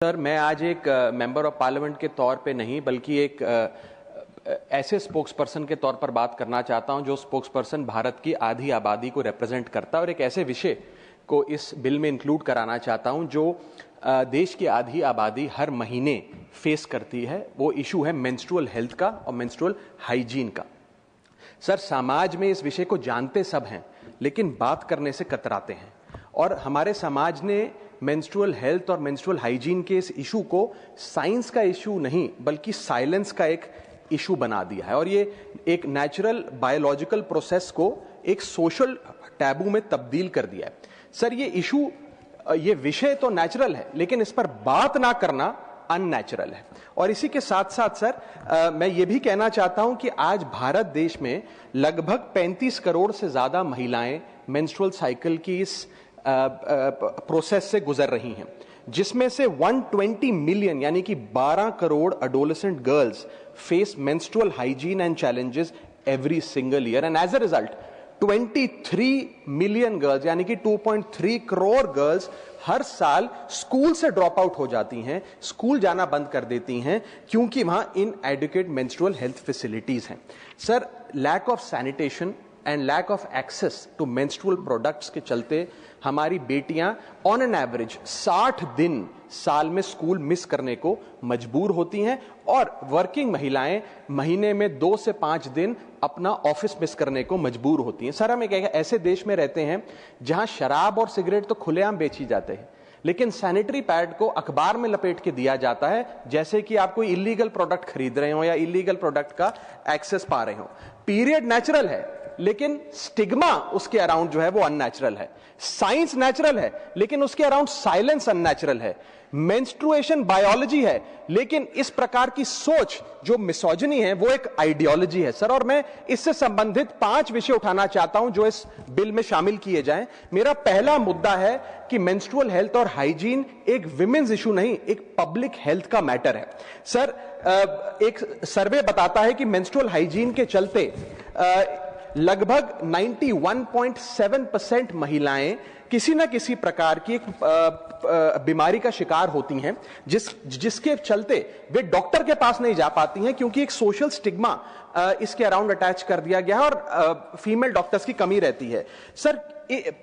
Sir, मैं आज एक मेंबर ऑफ पार्लियामेंट के तौर पे नहीं बल्कि एक ऐसे स्पोक्स पर्सन के तौर पर बात करना चाहता हूं जो स्पोक्स पर्सन भारत की आधी आबादी को रिप्रेजेंट करता है और एक ऐसे विषय को इस बिल में इंक्लूड कराना चाहता हूं जो देश की आधी आबादी हर महीने फेस करती है। वो इशू है मेंस्ट्रुअल हेल्थ का और मेंस्ट्रुअल हाइजीन का। सर, समाज में इस विषय को जानते सब हैं लेकिन बात करने से कतराते हैं और हमारे समाज ने मेंस्ट्रुअल हेल्थ और मेंस्ट्रुअल हाइजीन के इस इशू को साइंस का इशू नहीं बल्कि साइलेंस का एक इशू बना दिया है और ये एक नेचुरल बायोलॉजिकल प्रोसेस को एक सोशल टैबू में तब्दील कर दिया है। सर, ये विषय तो नेचुरल है लेकिन इस पर बात ना करना अननेचुरल है। और इसी के साथ साथ सर मैं ये भी कहना चाहता हूं कि आज भारत देश में लगभग 35 करोड़ से ज्यादा महिलाएं मेंस्ट्रुअल साइकिल की इस प्रोसेस से गुजर रही हैं, जिसमें से 120 मिलियन यानी कि 12 crore adolescent girls face menstrual hygiene and challenges every single year and as a result 23 million girls यानी कि 2.3 करोड़ गर्ल्स हर साल स्कूल से ड्रॉप आउट हो जाती हैं, स्कूल जाना बंद कर देती हैं क्योंकि वहां इनएडिक्वेट मेंस्ट्रुअल हेल्थ फैसिलिटीज हैं। Sir, lack of sanitation and lack of access to menstrual products के चलते हमारी बेटियां ऑन एन एवरेज 60 दिन साल में स्कूल मिस करने को मजबूर होती हैं और वर्किंग महिलाएं महीने में 2 से 5 दिन अपना ऑफिस मिस करने को मजबूर होती हैं। सर, हम एक ऐसे देश में रहते हैं जहां शराब और सिगरेट तो खुलेआम बेची जाते हैं लेकिन सैनिटरी पैड को अखबार में लपेट के दिया जाता है जैसे कि आप कोई इलीगल प्रोडक्ट खरीद रहे हो या इलीगल प्रोडक्ट का एक्सेस पा रहे हो। पीरियड नेचुरल है लेकिन स्टिग्मा उसके अराउंड जो है वो अननेचुरल है। साइंस नेचुरल है लेकिन उसके अराउंड साइलेंस अननेचुरल है। मेंस्ट्रुएशन बायोलॉजी है लेकिन इस प्रकार की सोच जो मिसोजिनी है वो एक आइडियोलॉजी है। सर, और मैं इससे संबंधित 5 विषय उठाना चाहता हूं जो इस बिल में शामिल किए जाएं। मेरा पहला मुद्दा है कि मेंस्ट्रुअल हेल्थ और हाइजीन एक विमेन्स इशू नहीं, एक पब्लिक हेल्थ का मैटर है। सर, एक सर्वे बताता है कि मेंस्ट्रुअल हाइजीन के चलते लगभग 91.7% महिलाएं किसी न किसी प्रकार की एक बीमारी का शिकार होती हैं जिसके चलते वे डॉक्टर के पास नहीं जा पाती हैं क्योंकि एक सोशल स्टिग्मा इसके अराउंड अटैच कर दिया गया है और फीमेल डॉक्टर्स की कमी रहती है। सर,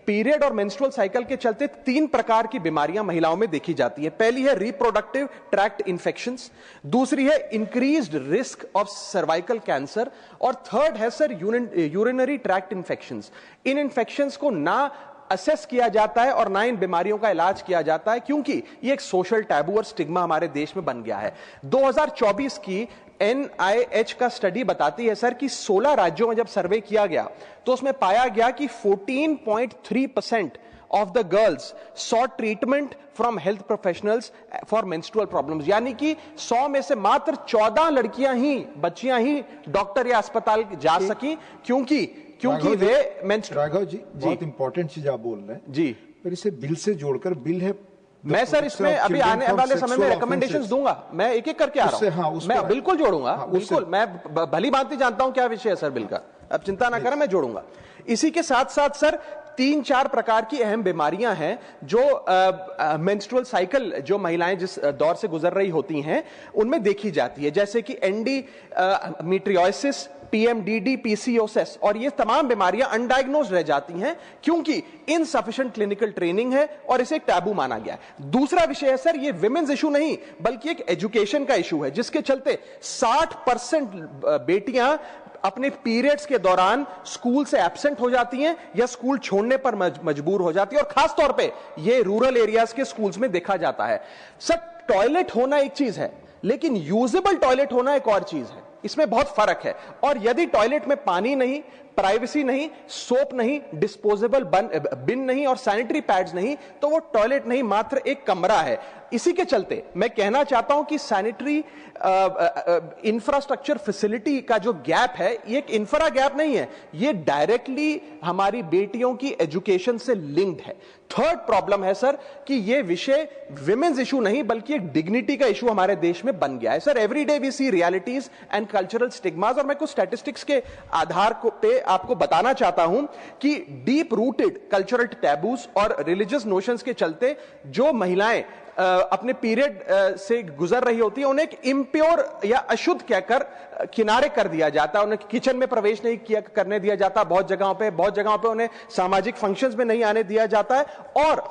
पीरियड और मेंस्ट्रुअल साइकिल के चलते 3 प्रकार की बीमारियां महिलाओं में देखी जाती है। पहली है रिप्रोडक्टिव ट्रैक्ट इंफेक्शंस, दूसरी है increased risk of cervical cancer और थर्ड है सर यूरिनरी ट्रैक्ट इंफेक्शंस। इन इंफेक्शंस को ना असेस किया जाता है और ना इन बीमारियों का इलाज किया जाता है क्योंकि ये एक सोशल टैबू और स्टिग्मा हमारे देश में बन गया है। 2024 की NIH का स्टडी बताती है सर कि 16 राज्यों में जब सर्वे किया गया तो उसमें पाया गया कि 14.3% of the girls saw treatment from health professionals for menstrual problems, यानी कि 100 में से मात्र 14 बच्चियां ही डॉक्टर या अस्पताल जा सकी क्योंकि वे राघव जी बहुत इंपॉर्टेंट चीज आप बोल रहे हैं जी, पर इसे बिल से जोड़कर बिल है। मैं सर इसमें अभी आने वाले समय में रिकमेंडेशंस दूंगा, मैं एक एक करके आ रहा हूं। मैं बिल्कुल जोड़ूंगा, बिल्कुल मैं भली भांति जानता हूं क्या विषय है सर बिल का, अब चिंता ना करें, मैं जोड़ूंगा। इसी के साथ साथ सर 3-4 प्रकार की अहम बीमारियां हैं जो मेंस्ट्रुअल साइकिल जो महिलाएं जिस दौर से गुजर रही होती हैं उनमें देखी जाती है, जैसे कि एंडोमेट्रियोसिस, PMDD, PCOS, और ये तमाम बीमारियां अनडायग्नोज रह जाती हैं क्योंकि इनसफिशिएंट क्लिनिकल ट्रेनिंग है और इसे एक टैबू माना गया है। दूसरा विषय है सर, ये विमेन्स इशू नहीं बल्कि एक एजुकेशन का इशू है जिसके चलते 60% बेटियां अपने पीरियड्स के दौरान स्कूल से एब्सेंट हो जाती हैं या स्कूल छोड़ने पर मजबूर हो जाती है और खास तौर पे ये रूरल एरियाज के स्कूल्स में देखा जाता है। सर, टॉयलेट होना एक चीज है लेकिन यूजेबल टॉयलेट होना एक और चीज है, इसमें बहुत फर्क है। और यदि टॉयलेट में पानी नहीं, प्राइवेसी नहीं, सोप नहीं, डिस्पोजेबल बिन नहीं और सैनिटरी पैड्स नहीं तो वो टॉयलेट नहीं, मात्र एक कमरा है। इसी के चलते मैं कहना चाहता हूं कि सैनिटरी इंफ्रास्ट्रक्चर फैसिलिटी का जो गैप है ये एक इंफ्रा गैप नहीं है, ये डायरेक्टली हमारी बेटियों की एजुकेशन से लिंक्ड है। थर्ड प्रॉब्लम है सर कि ये विषय विमेन्स इशू नहीं बल्कि एक डिग्निटी का इशू हमारे देश में बन गया है। Sir, everyday we see realities and cultural stigmas, और मैं कुछ स्टैटिस्टिक्स के आधार पे आपको बताना चाहता हूं कि डीप रूटेड कल्चरल टैबूज और रिलीजियस नोशंस के चलते जो महिलाएं अपने पीरियड से गुजर रही होती है, उन्हें एक इम्प्योर या अशुद्ध कहकर किनारे कर दिया जाता है, उन्हें किचन में प्रवेश नहीं किया करने दिया जाता, बहुत जगहों पे उन्हें सामाजिक फंक्शंस में नहीं आने दिया जाता है। और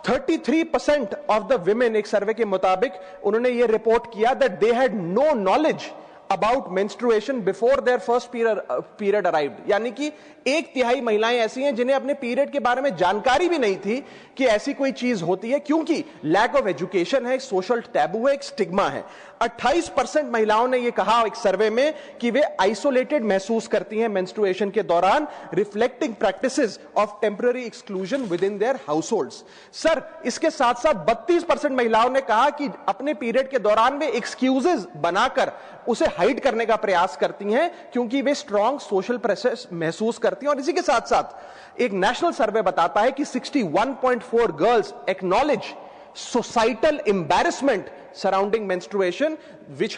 33% ऑफ द विमेन, एक सर्वे के मुताबिक उन्होंने यह रिपोर्ट किया that they had no knowledge about menstruation before their first period arrived. यानी कि 1/3 महिलाएं ऐसी हैं जिन्हें अपने पीरियड के बारे में जानकारी भी नहीं थी कि ऐसी कोई चीज होती है, क्योंकि लैक ऑफ एजुकेशन है, एक सोशल टैबू है, एक स्टिग्मा है। 28% महिलाओं ने यह कहा एक सर्वे में कि वे आइसोलेटेड महसूस करती हैं मेंस्ट्रुएशन के दौरान, reflecting practices of temporary exclusion with in their households. Sir, इसके साथ साथ 32% महिलाओं ने कहा कि अपने पीरियड के दौरान वे एक्सक्यूजेस बनाकर उसे हाइड करने का प्रयास करती हैं, क्योंकि वे स्ट्रॉन्ग सोशल प्रेशर महसूस करती हैं। और इसी के साथ साथ एक नेशनल सर्वे बताता है कि 61.4 girls acknowledge societal embarrassment surrounding menstruation, which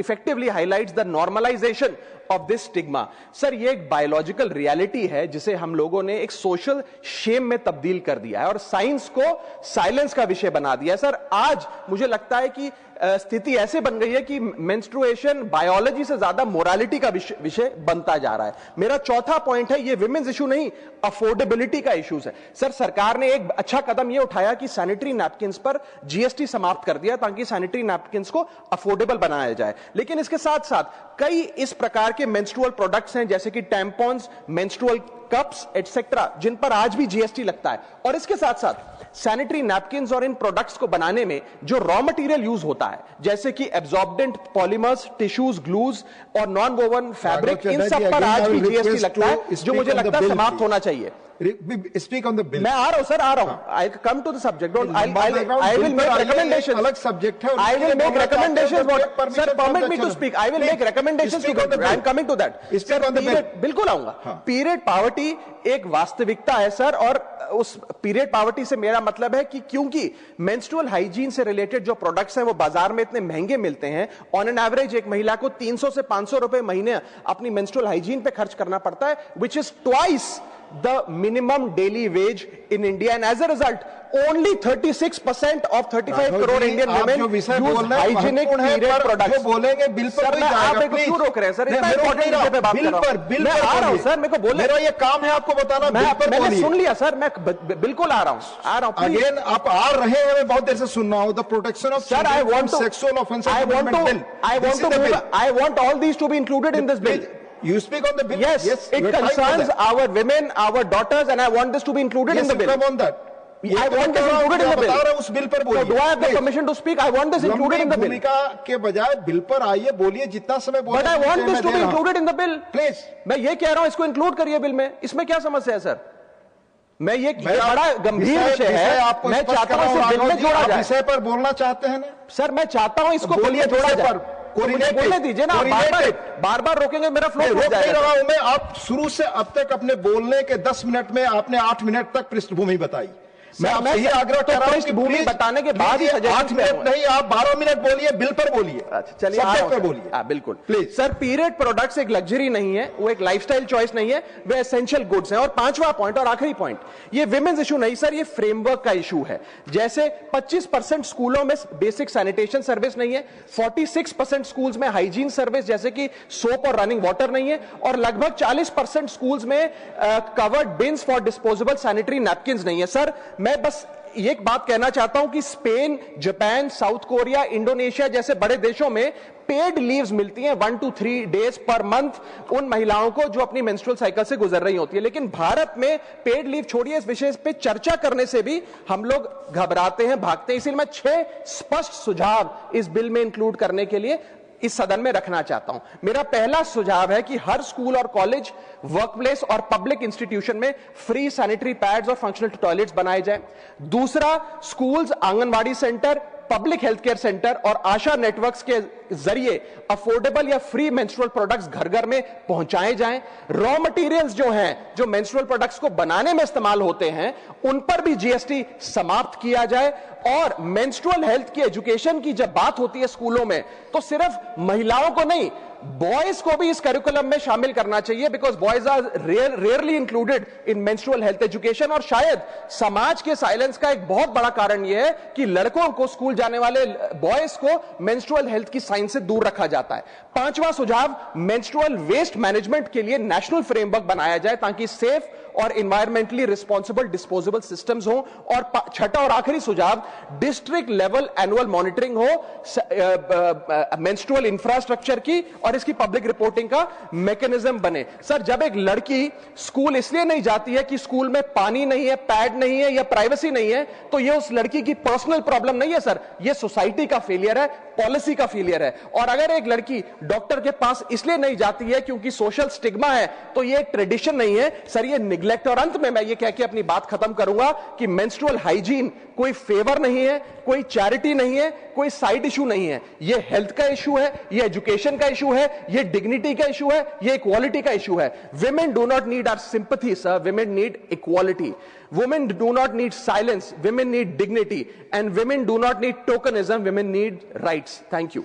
effectively highlights the normalization of this stigma. Sir, ये एक बायोलॉजिकल रियलिटी है जिसे हम लोगों ने एक सोशल शेम में तब्दील कर दिया है और साइंस को साइलेंस का विषय बना दिया है। सर, आज मुझे लगता है कि स्थिति ऐसे बन गई है कि मेंस्ट्रुएशन बायोलॉजी से ज्यादा मोरालिटी का विषय बनता जा रहा है। मेरा चौथा पॉइंट है, ये विमेन्स इशू नहीं, अफोर्डेबिलिटी का इश्यूज है। सर, सरकार ने एक अच्छा कदम यह उठाया कि सैनिटरी नैपकिन्स पर जीएसटी समाप्त कर दिया ताकि सैनिटरी नैपकिन्स को अफोर्डेबल बनाया जाए। लेकिन इसके साथ साथ कई इस प्रकार के मेंस्ट्रुअल प्रोडक्ट्स हैं जैसे कि टैम्पॉन्स, मेंस्ट्रुअल कप्स एटसेट्रा, जिन पर आज भी जीएसटी लगता है। और इसके साथ साथ सैनिटरी नैपकिन्स और इन प्रोडक्ट्स को बनाने में जो रॉ मटेरियल यूज होता है जैसे कि एब्जॉर्बेंट पॉलीमर्स, टिश्यूज, ग्लूज और नॉन वोवन फैब्रिक, इन सब पर आज भी जीएसटी लगता है, जो मुझे लगता है समाप्त होना चाहिए। Speak on the bill. मैं आ रहा हूं सर, आ रहा हूं। I'll come to the subject. I will make recommendations. अलग सब्जेक्ट है। I will make recommendations. Sir, permit me to speak. I will make recommendations to the bill. I am coming to that. बिल्कुल आऊंगा। Period poverty एक वास्तविकता है sir, और उस period poverty से मेरा मतलब है कि क्योंकि मेंस्ट्रुअल हाइजीन से रिलेटेड जो प्रोडक्ट्स हैं वो बाजार में इतने महंगे मिलते हैं, ऑन एन एवरेज एक महिला को 300 से 500 रुपए महीने अपनी मेंस्ट्रुअल हाइजीन पे खर्च करना पड़ता है, which is twice the minimum daily wage in India, and as a result only 36% of 35 crore Indian women use hygienic period products. बोलेंगे बिल पर मैं आप एक क्यों रोक रहे हैं सर? इतना इंपॉर्टेंट विषय पे बात कर रहा हूं। मैं आ रहा हूं सर, मेरे को बोलने, मेरा ये काम है आपको बताना। मैंने सुन लिया सर, मैं बिल्कुल आ रहा हूं। अगेन आप आ रहे हैं, मैं बहुत देर से सुन रहा हूं। The protection of sir, I want to, sexual offenses, I want all these to be included in this bill. You speak on the bill. Yes, it concerns our women, our daughters, and I want this to be included in the bill. Come on that. I want this included in the bill. बता रहा हूं उस bill पर बोलिए। So do I have the permission to speak? I want this included in the bill. भूमिका के बजाय bill पर आइए, बोलिए जितना समय बोले। But I want this to be included in the bill. Please. मैं ये कह रहा हूं, इसको इंक्लूड करिए बिल में। इसमें क्या समस्या है सर? मैं ये बड़ा गंभीर विषय है, मैं चाहता हूं इसे बिल में जोड़ा जाए। विषय पर बोलना चाहते हैं ना सर? मैं चाहता हूं इसको बिल में जोड़ा जाए। बोलने दीजिए ना, बार बार रोकेंगे, मेरा फ्लो रोक नहीं रहा हूं मैं। आप शुरू से अब तक अपने बोलने के 10 मिनट में आपने 8 मिनट तक पृष्ठभूमि बताई। मैं आपसे यही आग्रह कर रहा हूं कि भूमि बताने के बाद ही 8 मिनट नहीं, आप 12 मिनट बोलिए, बिल पर बोलिए। अच्छा चलिए, सब्जेक्ट पर बोलिए। बिल्कुल प्लीज सर। पीरियड प्रोडक्ट्स एक लग्जरी नहीं है, वो एक लाइफस्टाइल चॉइस नहीं है, वे एसेंशियल गुड्स हैं। और पांचवा पॉइंट और आखिरी पॉइंट, ये विमेन्स इशू नहीं सर, ये फ्रेमवर्क का इशू है। जैसे 25% स्कूलों में बेसिक सैनिटेशन सर्विस नहीं है, 46% स्कूल्स में हाइजीन सर्विस जैसे कि सोप और रनिंग वाटर नहीं है, और लगभग 40% स्कूल्स में covered beans for disposable sanitary napkins नहीं है। सर, मैं बस एक बात कहना चाहता हूं कि Spain, Japan, south Korea, Indonesia जैसे बड़े देशों में पेड लीव्स मिलती हैं 1 to 3 days पर मंथ उन महिलाओं को जो अपनी मेंस्ट्रुअल साइकिल से गुजर रही होती है। लेकिन भारत में पेड लीव छोड़िए, इस विषय पे चर्चा करने से भी हम लोग घबराते हैं, भागते हैं। इसलिए मैं 6 स्पष्ट सुझाव इस बिल में इंक्लूड करने के लिए इस सदन में रखना चाहता हूं। मेरा पहला सुझाव है कि हर स्कूल और कॉलेज, वर्कप्लेस और पब्लिक इंस्टीट्यूशन में फ्री सैनिटरी पैड्स और फंक्शनल टॉयलेट्स बनाए जाएं। दूसरा, schools, anganwadi centre, public health care centre और आशा नेटवर्क्स के जरिए अफोर्डेबल या फ्री मेंस्ट्रुअल प्रोडक्ट्स घर घर में पहुंचाए जाएं। रॉ मटेरियल्स जो हैं, जो मेंस्ट्रुअल प्रोडक्ट्स को बनाने में इस्तेमाल होते हैं, उन पर भी जीएसटी समाप्त किया जाए। और मेंस्ट्रुअल हेल्थ की एजुकेशन की जब बात होती है स्कूलों में, तो सिर्फ महिलाओं को नहीं, बॉयज को भी इस करिकुलम में शामिल करना चाहिए, because boys are rarely included in menstrual health education. और शायद समाज के साइलेंस का एक बहुत बड़ा कारण यह है कि लड़कों को, स्कूल जाने वाले बॉयज को मेंस्ट्रुअल हेल्थ की साइंस से दूर रखा जाता है। पांचवा सुझाव, मेंस्ट्रुअल वेस्ट मैनेजमेंट के लिए नेशनल फ्रेमवर्क बनाया जाए ताकि सेफ और इन्वायरमेंटली रिस्पॉन्सिबल डिस्पोजेबल सिस्टम्स हो। और छठा और आखिरी सुझाव, डिस्ट्रिक्ट लेवल एनुअल मॉनिटरिंग हो मेंस्ट्रुअल इंफ्रास्ट्रक्चर की और इसकी पब्लिक रिपोर्टिंग का मैकेनिज्म बने। सर, जब एक लड़की स्कूल इसलिए नहीं जाती है कि स्कूल में पानी नहीं है, पैड नहीं है या प्राइवेसी नहीं है, तो यह उस लड़की की पर्सनल प्रॉब्लम नहीं है सर, यह सोसाइटी का फेलियर है, पॉलिसी का फेलियर है। और अगर एक लड़की डॉक्टर के पास इसलिए नहीं जाती है क्योंकि सोशल स्टिग्मा है, तो यह ट्रेडिशन नहीं है सर, यह निग्लेक्ट। और अंत में मैं यह कह के अपनी बात खत्म करूंगा कि मेंस्ट्रुअल हाइजीन कोई फेवर नहीं है, कोई चैरिटी नहीं है, कोई साइड इशू नहीं है। यह हेल्थ का इशू है, यह एजुकेशन का इशू है, यह डिग्निटी का इशू है, यह इक्वालिटी का इशू है। Women do not need our sympathy sir, women need equality. Women do not need silence, women need dignity, and women do not need tokenism, women need rights. Thank you.